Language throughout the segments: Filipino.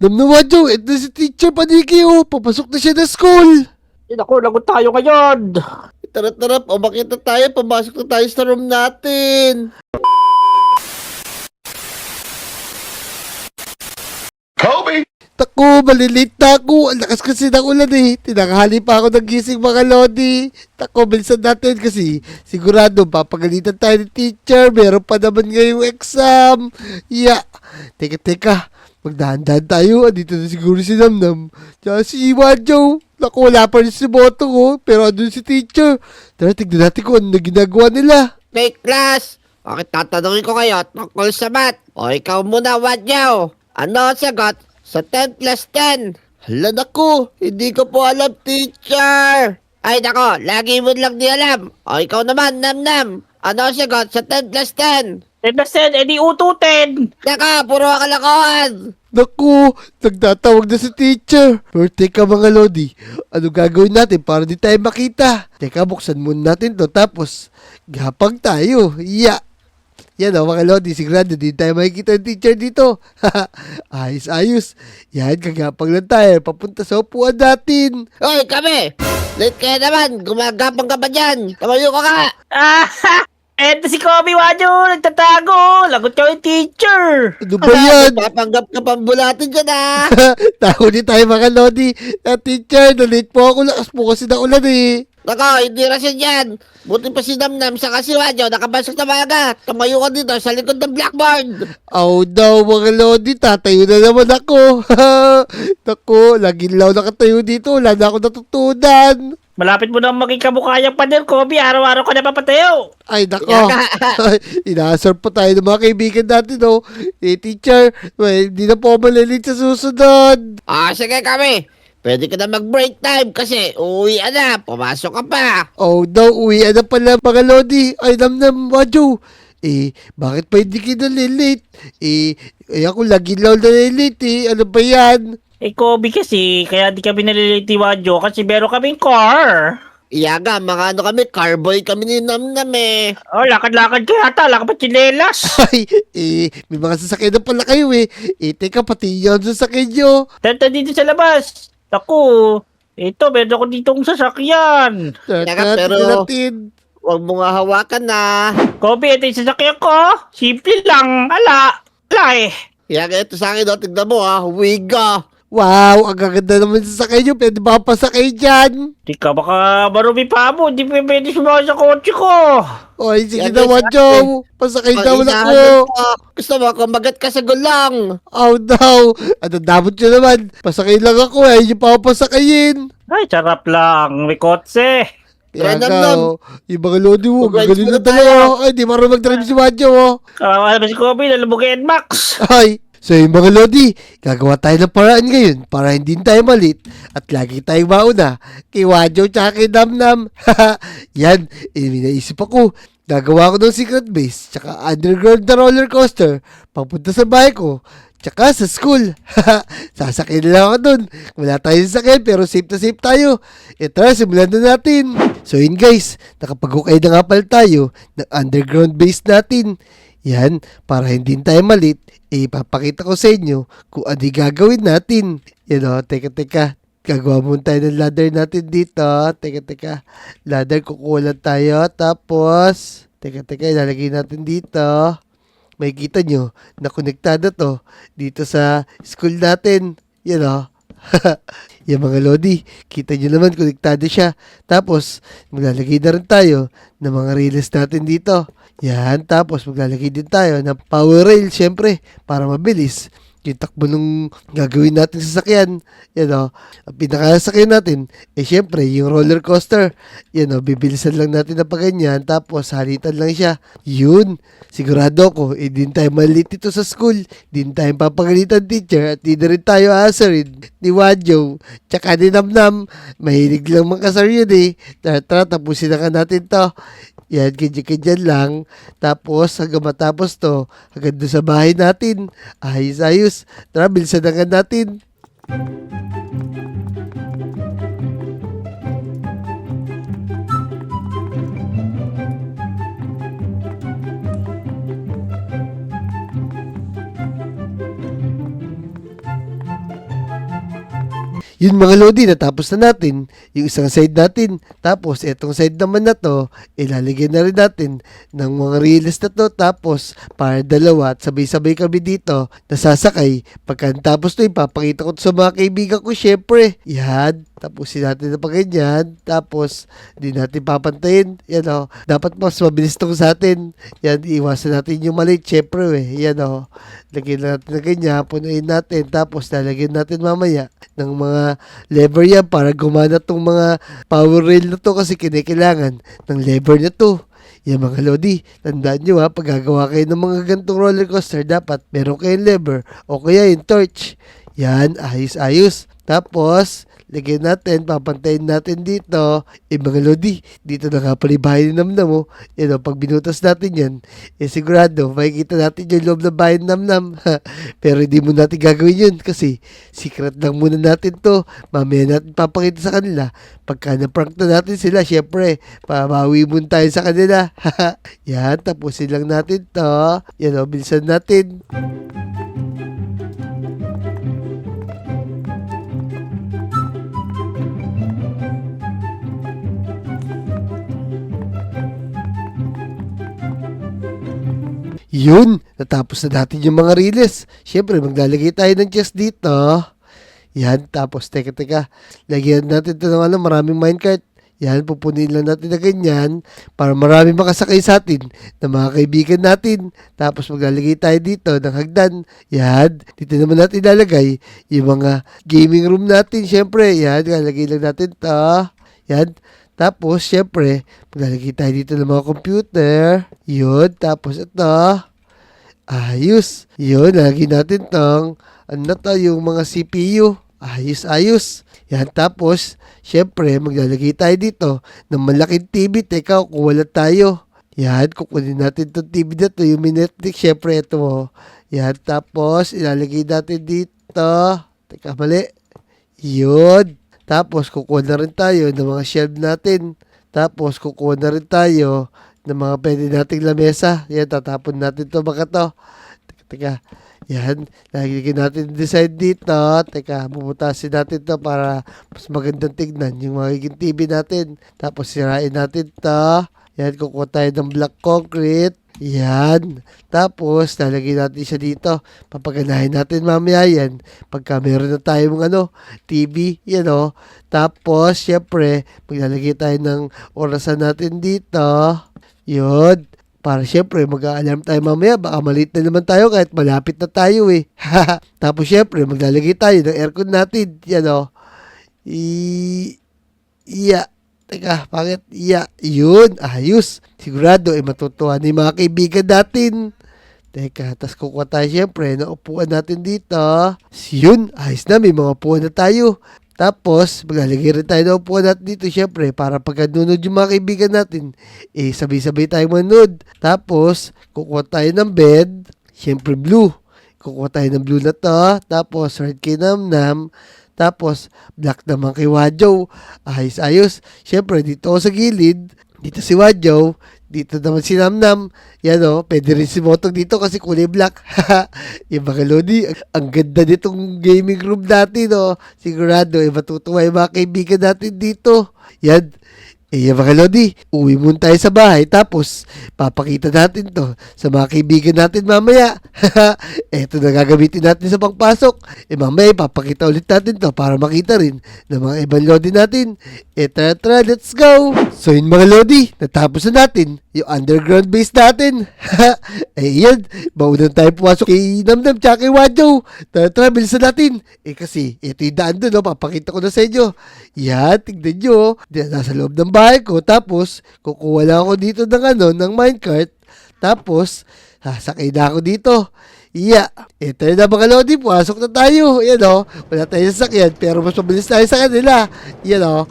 Namnawa, Joe. Ito si Teacher Paniki, oh. Papasok na siya na school. Naku, lagot tayo ngayon. Tara, umakyat na tayo. Pumasok na tayo sa room natin. Tako, malilate na ako. Ang lakas kasi ng ulan eh. Tinakahali pa ako ng gising mga lodi. Tako, bilisan natin kasi sigurado papagalitan tayo ni teacher. Meron pa naman ngayong exam. Teka. Magdahan-dahan tayo. Andito na siguro si Namnam. Tsaka si Iwanjo. Naku, wala pa rin si Boto ko. Pero andun si teacher. Tara, tignan natin kung ano na ginagawa nila. Hey, class! Bakit tatanungin ko kayo tungkol sa math? O ikaw muna, Wadyaw. Ano ang sagot sa 10 plus 10? Hala naku, hindi ko po alam, teacher. Ay nako, lagi mo lang di alam. O ikaw naman, Namnam. Ano ang sagot sa 10 plus 10? 10 plus 10, edi ututin. Naka, puro kalokohan. Naku, nagtatawag na si teacher. Pero teka mga lodi, ano gagawin natin para di tayo makita? Teka, buksan muna natin to tapos gapang tayo. Yan o mga lodi, sigurado di tayo makikita ng teacher dito. Ayos. Yan, kagapang lang tayo. Papunta sa upuan natin. Hoy, kami! Late kaya naman, gumagapang ka ba dyan? Tumayo ka ka! Eto si Kobe Wadyo, nagtatago. Lagot ka yung teacher. Ano ba yan? Papanggap ka pambulatin dyan ah! Taho din tayo mga lodi. Teacher, na-late po ako. Lakas po kasi na ulan eh. Nako, hindi rason yan. Buti pa si Namnam sa kasiwadyo, nakabasok na maaga. Tumayo ka dito sa likod ng blackboard. Oh no, mga lodi, tatayo na naman ako. Naku, laging lang nakatayo dito. Wala na ako natutunan. Malapit mo na maging kamukha yung pader, Kobe. Araw-araw ka na papatayo. Ay, nako. Inaasar pa tayo ng mga kaibigan natin, no? Teacher, hindi na po malilit sa susunod. Sige kami. Pwede ka na mag-break time kasi uuwi na. Pumasok ka pa. Oh no, uwi na pala mga lodi. Ay, Namnam, Wadyo. Bakit pa hindi kita lilate? Ako lagi lang nalilate eh. Ano ba yan? Kobe kasi, kaya di kami naliliti Wadyo kasi meron kaming car. Iyaga, mga ano kami, carboy kami ni Namnam eh. Oh, lakad-lakad kayo ata. Lakad pa chinelas. Ay, may mga sasakyan na pala kayo eh. Teka, pati yun sasakyan nyo. Tenta dito sa labas. Naku, ito, meron ako ditong sasakyan. Teka, pero- Tingnan natin. Huwag mo nga hawakan na. Kobe, ito yung sasakyan ko. Simple lang. Ala eh. Iyaga, ito sa akin, tignan mo ha, huwiga. Wow, ang gaganda naman sa sakay nyo. Pwede ba pasakay dyan? Di ka baka marumi pa mo. Di pa pwede sumakay sa kotse ko. Oy, sige Yan, naman, guys, Joe. Pasakay naman Isahan ako. mo. Gusto mo, kumagat ka sa gulang. Oh no. Ano damot nyo naman? Pasakay lang ako eh. Hindi pa ako pasakayin. Ay, sarap lang. May kotse. Kaya Namnam. nga, yung mga lodi mo, Mag-rides gagaling na muna talaga. Ay, di marunong mag-drive si Wadyo, oh. Kawawa naman si Kobe. Lalabugin Max. Ay, so yung mga lodi, gagawa tayo ng paraan ngayon para hindi tayo malit at lagi tayong mauna kay Wadyo tsaka kay Namnam. Yan, naisip ako. Gagawa ko ng secret base tsaka underground na roller coaster papunta sa bahay ko tsaka sa school. Sasakay na lang ako dun. Wala tayong sasakyan pero safe na safe tayo. Tara, simulan na natin. So yun guys, nakapag-ukay na nga pala tayo ng underground base natin. Yan, para hindi tayo malit, ipapakita ko sa inyo kung ano yung gagawin natin. Yan o, teka. Gagawa muna tayo ng ladder natin dito. Teka. Ladder, kukuha lang tayo. Tapos, teka, ilalagay natin dito. May kita nyo na konektado to dito sa school natin. Yan o. Yung mga lodi, kita nyo naman konektado siya. Tapos, maglalagay na rin tayo ng mga relays natin dito. Yan, tapos maglalagay din tayo ng power rail, syempre, para mabilis yung takbo nung gagawin natin sa sasakyan. Yan o, ang pinakasakyan natin, syempre, yung roller coaster. Yan o, bibilisan lang natin na paganyan, tapos halitan lang siya. Yun, sigurado ko, din tayo malit ito sa school, din tayo papagalitan teacher, at di na rin tayo aasarin ni Wadyo, tsaka ni Namnam. Mahilig lang makasar yun eh. Tara, tapusin na ka natin to. Yan, kanya lang. Tapos, hanggang matapos to, hanggang doon sa bahay natin. Ayos. Tara, bilisan na nga natin. Yun mga Lodi, natapos na natin yung isang side natin. Tapos etong side naman na to, ilalagay na rin natin ng mga reels na to. Tapos para dalawa at sabay-sabay kami dito nasasakay. Pagka tapos to, ipapakita ko to sa mga kaibigan ko syempre. Yan, tapusin natin na pa ganyan. Tapos hindi natin papantayin. Yan o, dapat mas mabilis tong sa atin. Yan, iwasan natin yung mali syempre Yan o, lagyan natin na ganyan, punuin natin. Tapos lalagyan natin mamaya ng mga lever yan para gumana tong mga power rail na to kasi kinakailangan ng lever na to. Yan mga Lodi, tandaan nyo pag gagawa kayo ng mga gantong roller coaster, dapat meron kayong lever o kaya yung torch. Yan, ayos-ayos. Tapos, lagyan natin, papantayin natin dito. Mga Lodi, dito na nga pala yung bahay ni Namnam mo. Yan pag binutas natin yan, sigurado, makikita natin yung loob ng bahay ni Namnam. Pero hindi mo natin gagawin yun kasi secret lang muna natin to. Mamaya natin papakita sa kanila. Pagka na-prank na natin sila, syempre, pamawi muna tayo sa kanila. Yan, tapusin lang natin to. Yan bilisan natin. Yun, natapos na natin yung mga reels. Siyempre, maglalagay tayo ng chest dito. Yan, tapos teka, lagyan natin ito ng maraming minecart. Yan, pupunin lang natin na ganyan para marami makasakay sa atin na mga kaibigan natin. Tapos maglalagay tayo dito ng hagdan. Yan, dito naman natin ilalagay yung mga gaming room natin. Siyempre, yan, lalagay lang natin ito. Yan, tapos, syempre, maglalagay tayo dito ng mga computer. Yun, tapos ito. Ayos. Yun, lalagay natin tong, yung mga CPU. Ayos. Yan, tapos, syempre, maglalagay tayo dito ng malaking TV. Teka, kukuha lang tayo. Yan, kukunin natin itong TV na to, yung Netflix. Syempre, ito. Yan, tapos, ilalagay natin dito. Teka, mali. Yun. Tapos, kukuha na rin tayo ng mga shelf natin. Tapos, kukuha na rin tayo ng mga pwede nating lamesa. Yan, tatapon natin to baka to. Teka. Yan, lagyan natin design dito. Teka, bubutasin natin to para mas magandang tignan yung magiging TV natin. Tapos, sirain natin to. Yan, kukuha tayo ng black concrete. Yan. Tapos, lalagay natin siya dito. Papaganahin natin mamaya yan. Pagka meron na tayong TV, Tapos, syempre, maglalagay tayo ng orasan natin dito. Yun. Para syempre, mag-a-alarm tayo mamaya. Baka maliit na naman tayo kahit malapit na tayo Tapos, syempre, maglalagay tayo ng aircon natin. Teka, bakit? Yun, ayos. Sigurado, matutuwa ni mga kaibigan natin. Teka, tas kukuha tayo syempre ng upuan natin dito. Yun, ayos na, may mga upuan na tayo. Tapos, maglalagay rin tayo ng upuan natin dito syempre para pagka nunod yung mga kaibigan natin, sabay-sabay tayo manood. Tapos, kukuha tayo ng bed, syempre blue. Kukuha tayo ng blue na to. Tapos, red kay Namnam. Tapos, black naman kay Wadjow. Ayos. Siyempre, dito ako sa gilid. Dito si Wadjow. Dito naman si Namnam. Yan pwede rin si Motong dito kasi kulay black. Yung mga Lodi, ang ganda nitong gaming room natin, Sigurado, matutuwa yung mga kaibigan natin dito. Yan. Yung mga Lodi, uwi muna tayo sa bahay tapos papakita natin to sa mga kaibigan natin mamaya. Eto na gagamitin natin sa pangpasok. Mamaya papakita ulit natin to para makita rin ng mga ibang Lodi natin. Tara, let's go! So yun mga Lodi, natapos na natin yung underground base natin. Yan, maunan tayo pumasok kay Namnam tsaka kay Wadjow. Tara, bilisan natin. Kasi ito yung daan doon, papakita ko na sa inyo. Yan, tignan nyo. Nasa loob ng bahay ko. Tapos, kukuha lang ako dito ng minecart. Tapos, sasakay na ako dito. Ito na mga Lodi, pumasok na tayo. Yan wala tayong sasakyan, pero mas mabilis tayo sa kanila. Yan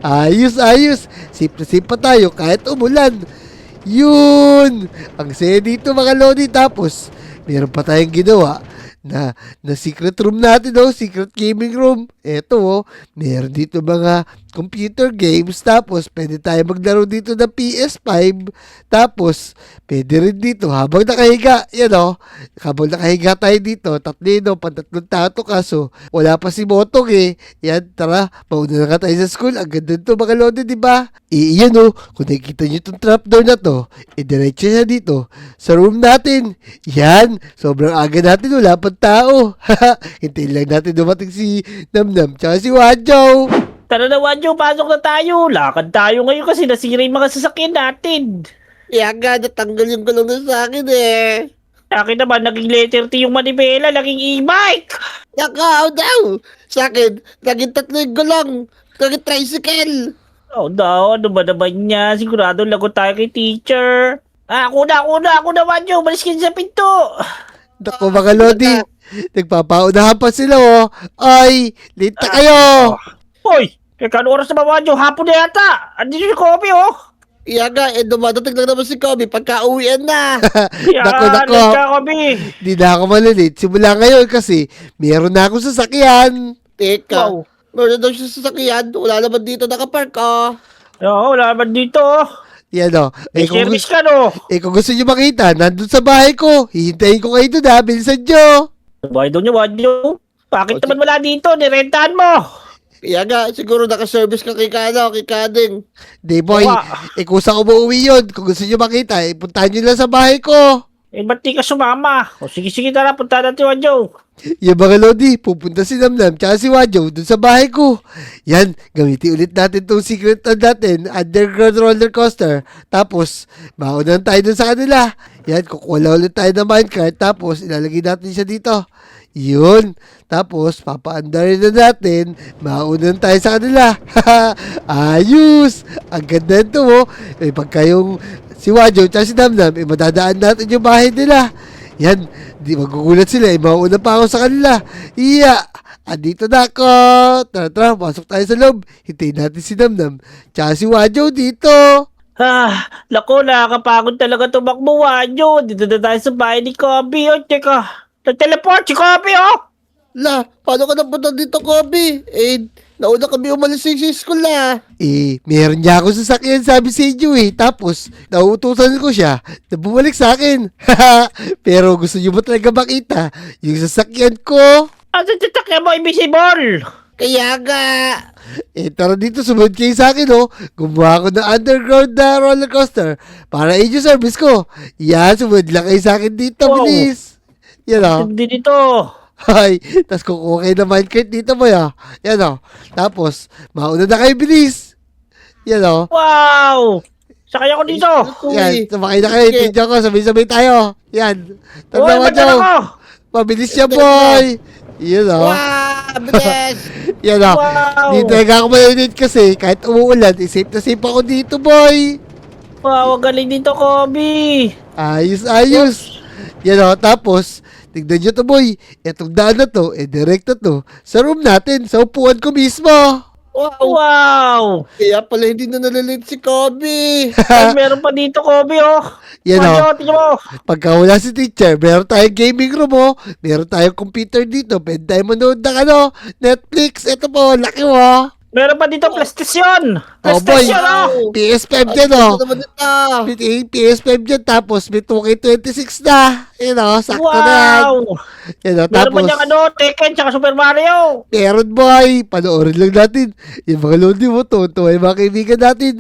ayos. Sip pa tayo kahit umulan. Yun! Ang saya dito mga Lodi. Tapos, meron pa tayong ginawa na secret room natin, secret gaming room. Eto, meron dito mga computer games. Tapos, pwede tayo maglaro dito ng PS5. Tapos, pwede rin dito habang nakahiga. Yan o. Habang nakahiga tayo dito, tatlino, pantatlong tato kaso. Wala pa si Motong eh. Yan, tara. Mauna na ka tayo sa school. Ang ganda nito mga lodi, di ba? Yan o. Kung nakikita nyo itong trapdoor na to, diretso siya dito. Sa room natin. Yan. Sobrang aga natin. Wala pang tao. Hintayin lang natin dumating si Namnam tsaka si Wanjo. Tara na, Wanjo, pasok na tayo. Lakad tayo ngayon kasi nasira yung mga sasakyan natin. Yaga, natanggal yung gulong na sa akin eh. Sa akin naman, naging letter T yung manibela, naging e-bike. Nakaw daw! Sa akin, naging 3 yung gulong. Naging tricycle. Oh no, ano ba naman niya? Sigurado lagot tayo kay teacher. Ako na, Wanjo. Malis ka sa pinto. Naku mga lodi. Nagpapaunahan pa sila oh. Ay, late na kayo. Hoy, kaya oras na ba, Wanjo? Hapon na yata. Andito si Kobe, oh. Yaga, dumadating lang naman si Kobe pagka-uwian na. Yan, Naku. ka, Kobe. Di na ako malilate. Simula ngayon kasi meron na akong sasakyan. Teka, Wow. meron daw siya sa sasakyan. Wala naman dito nakapark oh. Oo, wala naman dito, oh. Yan o. May service ka, no? Kung gusto nyo makita, nandun sa bahay ko. Hihintayin ko kayo doon ha. Bilisan nyo. Sabay doon niya, Wanjo. Bakit Okay. naman wala dito? Nirentahan mo. Yaga, siguro naka-service ka kay Kading. Di boy, Wa. kung saan ko mauwi yun. Kung gusto nyo makita, puntahan nyo lang sa bahay ko. Ba't di ka sumama? O sige, tara, punta natin, Wanjo. Yung mga lodi, pupunta si Namnam tsaka si Wanjo dun sa bahay ko. Yan, gamitin ulit natin tong secret natin, underground roller coaster. Tapos, maunan tayo dun sa kanila. Yan, kukuha lang ulit tayo ng minecart. Tapos, ilalagay natin siya dito. Yun. Tapos, papaandarin na natin. Maunan tayo sa kanila. Ayos! Ang ganda nito oh. Pagka yung si Wanjo tsaka si Namnam, madadaan natin yung bahay nila. Yan, di magugulat sila, mauna pa ako sa kanila. Iya, andito na ako. Tara, pasok tayo sa loob. Hintayin natin si Namnam. Tsaka si Wanjo dito. Lako, nakakapagod talaga tumakbo, Wanjo. Dito na tayo sa bahay ni Kobe. O, teka. Nag-teleport si Kobe, oh. La, paano ka napunta dito, Kobe? Nauna kami umalis sa school na. Meron niya ako sasakyan, sabi sa inyo eh. Tapos, nauutusan ko siya na bumalik sa akin. Pero gusto niyo ba talaga makita yung sasakyan ko? Ang tatakya mo, invisible. Kaya nga. Tara dito, sumunod kayo sa akin, oh. Gumawa ko ng underground na roller coaster para inyo service ko. Yan, sumunod lang kayo sa akin dito, Wow. bilis. Yan, oh. Hindi dito. Ay, tas kukuha kayo ng minecart dito, boy, ah. Yan, oh. Tapos, mauna na kayo, bilis. Yan, oh. Wow. Sakay ako dito. Yan, sumakay na kayo. Sige. Tingnan ko, sabay-sabay tayo. Yan. Uy, Tanda ba't Joe. ako? Mabilis siya, boy. Yan, oh. Wow, bilis. Yan, oh. Wow. Dito talaga ako malinit kasi kahit umuulan, safe na safe ako dito, boy. Wow, ang galing dito, Kobe. Ayos. Yan, oh. Tapos, tignan nyo to, boy. Itong daan na to, direct na to, sa room natin, sa upuan ko mismo. Wow. Kaya pala hindi na nalilate si Kobe. Ay, meron pa dito, Kobe, oh. Yan, oh. Wanjo, tingnan mo. Pagka wala si teacher, meron tayong gaming room, oh. Meron tayong computer dito. Pwede tayo manood ng Netflix. Ito po, laki mo, oh. Meron pa dito PlayStation. Oh, boy. PlayStation, oh. PS5 dyan, oh. Ano naman ito? PS5 dyan, tapos may 2K26 na. Yan, oh, sakto na yan. Wow. Yan, oh, Meron pa tapos, niyang Tekken, tsaka Super Mario. meron, boy. Panoorin lang natin. Yung mga lodi mo, tuwa yung mga kaibigan natin.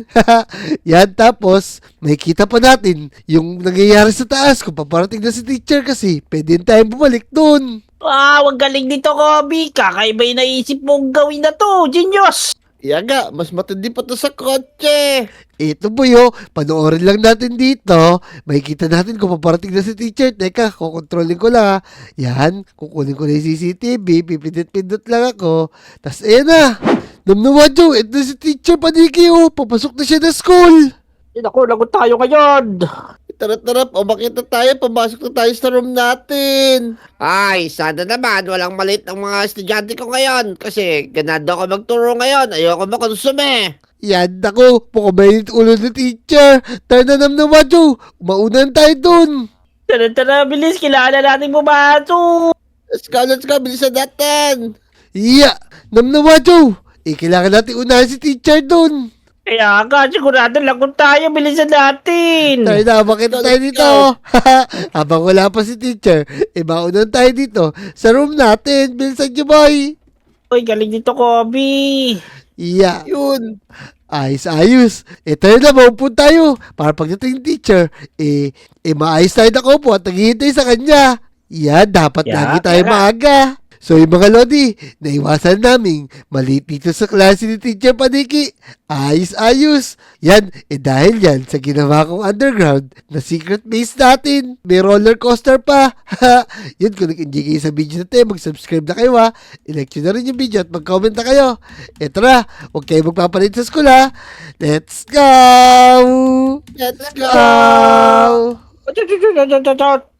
Yan, tapos, may kita pa natin yung nangyayari sa taas kung paparating na si teacher kasi pwede tayong bumalik dun. Wow, ang galing dito, Kobe. Kakaiba yung naisip mong gawin na to. Genius. Yaga, mas matindi pa to sa kotse. Ito po yo, panoorin lang natin dito. May kita natin kung paparating na si teacher. Teka, kukontrolin ko lang ha. Yan, kukunin ko na yung CCTV. Pipindot-pindot lang ako. Tas ayan na. Namnawa Joe, ito na si teacher Paniki oh. Papasok na siya na school. Ako, lagot tayo ngayon. Tara, umakit na tayo, pumasok na tayo sa room natin. Ay, sana naman walang malit ang mga estudyante ko ngayon kasi ganado ako magturo ngayon, ayoko makonsume. Yan, ako. Mukhang ulo ni teacher. Tara na Namnawa Joe. Umaunan tayo dun. Tara, bilis. Kilala natin bumato. Let's go, bilisan natin. Yeah, Namnawa Joe. kailangan natin unahin si teacher dun. Kaya nga, sigurado lagot tayo. Bilisan natin. Tayo na, bakit tayo dito? Habang wala pa si teacher, maunan tayo dito sa room natin. Bilisan niyo, boy. Uy, galing dito, Kobe. Yeah. Yun. Ayos. Tayo na, maupo tayo. Para pagdating ng teacher, maayos tayo na upo at naghihintay sa kanya. Yan, dapat Yeah, lagi tayo tara. maaga. So yung mga Lodi, naiwasan namin maliit dito sa klase ni Teacher Paniki. Ayos. Yan, dahil yan sa ginawa kong underground na secret base natin. May roller coaster pa. Yun, kung nag-enjoy kayo sa video natin, mag-subscribe na kayo ha. I-like nyo na rin yung video at mag-comment na kayo. Eto na, huwag kayo magpapalit sa school ha. Let's go! Let's go! Go! Chot, chot, chot, chot, chot, chot.